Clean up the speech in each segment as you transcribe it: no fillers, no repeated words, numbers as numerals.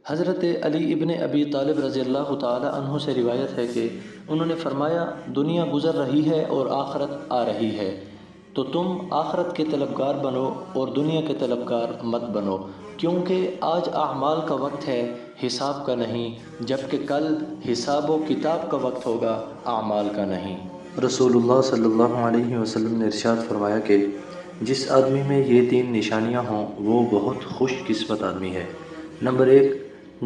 حضرت علی ابن ابی طالب رضی اللہ تعالی عنہ سے روایت ہے کہ انہوں نے فرمایا، دنیا گزر رہی ہے اور آخرت آ رہی ہے، تو تم آخرت کے طلبگار بنو اور دنیا کے طلبگار مت بنو، کیونکہ آج اعمال کا وقت ہے، حساب کا نہیں، جبکہ کل حساب و کتاب کا وقت ہوگا، اعمال کا نہیں۔ رسول اللہ صلی اللہ علیہ وسلم نے ارشاد فرمایا کہ جس آدمی میں یہ تین نشانیاں ہوں وہ بہت خوش قسمت آدمی ہے۔ نمبر 1،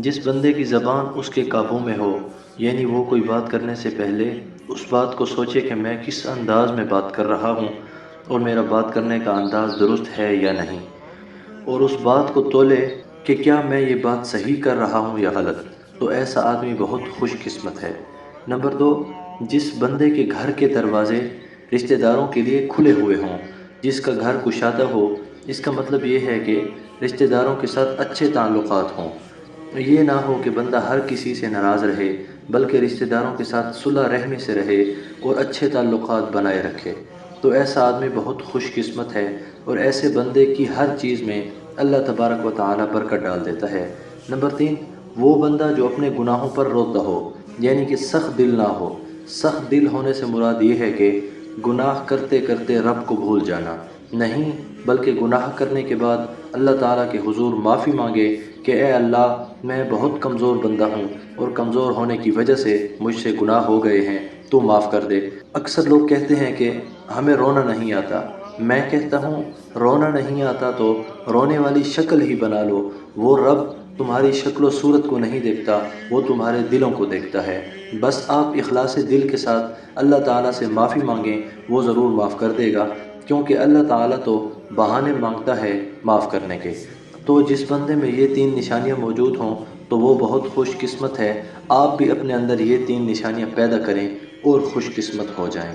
جس بندے کی زبان اس کے قابو میں ہو، یعنی وہ کوئی بات کرنے سے پہلے اس بات کو سوچے کہ میں کس انداز میں بات کر رہا ہوں اور میرا بات کرنے کا انداز درست ہے یا نہیں، اور اس بات کو تولے کہ کیا میں یہ بات صحیح کر رہا ہوں یا غلط، تو ایسا آدمی بہت خوش قسمت ہے۔ نمبر 2، جس بندے کے گھر کے دروازے رشتہ داروں کے لیے کھلے ہوئے ہوں، جس کا گھر کشادہ ہو، اس کا مطلب یہ ہے کہ رشتہ داروں کے ساتھ اچھے تعلقات ہوں۔ یہ نہ ہو کہ بندہ ہر کسی سے ناراض رہے، بلکہ رشتہ داروں کے ساتھ صلح رحمی سے رہے اور اچھے تعلقات بنائے رکھے، تو ایسا آدمی بہت خوش قسمت ہے، اور ایسے بندے کی ہر چیز میں اللہ تبارک و تعالی برکت ڈال دیتا ہے۔ نمبر 3، وہ بندہ جو اپنے گناہوں پر روتا ہو، یعنی کہ سخت دل نہ ہو۔ سخت دل ہونے سے مراد یہ ہے کہ گناہ کرتے کرتے رب کو بھول جانا نہیں، بلکہ گناہ کرنے کے بعد اللہ تعالیٰ کے حضور معافی مانگے کہ اے اللہ، میں بہت کمزور بندہ ہوں اور کمزور ہونے کی وجہ سے مجھ سے گناہ ہو گئے ہیں، تو معاف کر دے۔ اکثر لوگ کہتے ہیں کہ ہمیں رونا نہیں آتا، میں کہتا ہوں رونا نہیں آتا تو رونے والی شکل ہی بنا لو، وہ رب تمہاری شکل و صورت کو نہیں دیکھتا، وہ تمہارے دلوں کو دیکھتا ہے۔ بس آپ اخلاص دل کے ساتھ اللہ تعالیٰ سے معافی مانگیں، وہ ضرور معاف کر دے گا، کیونکہ اللہ تعالیٰ تو بہانے مانگتا ہے معاف کرنے کے۔ تو جس بندے میں یہ تین نشانیاں موجود ہوں تو وہ بہت خوش قسمت ہے۔ آپ بھی اپنے اندر یہ تین نشانیاں پیدا کریں اور خوش قسمت ہو جائیں۔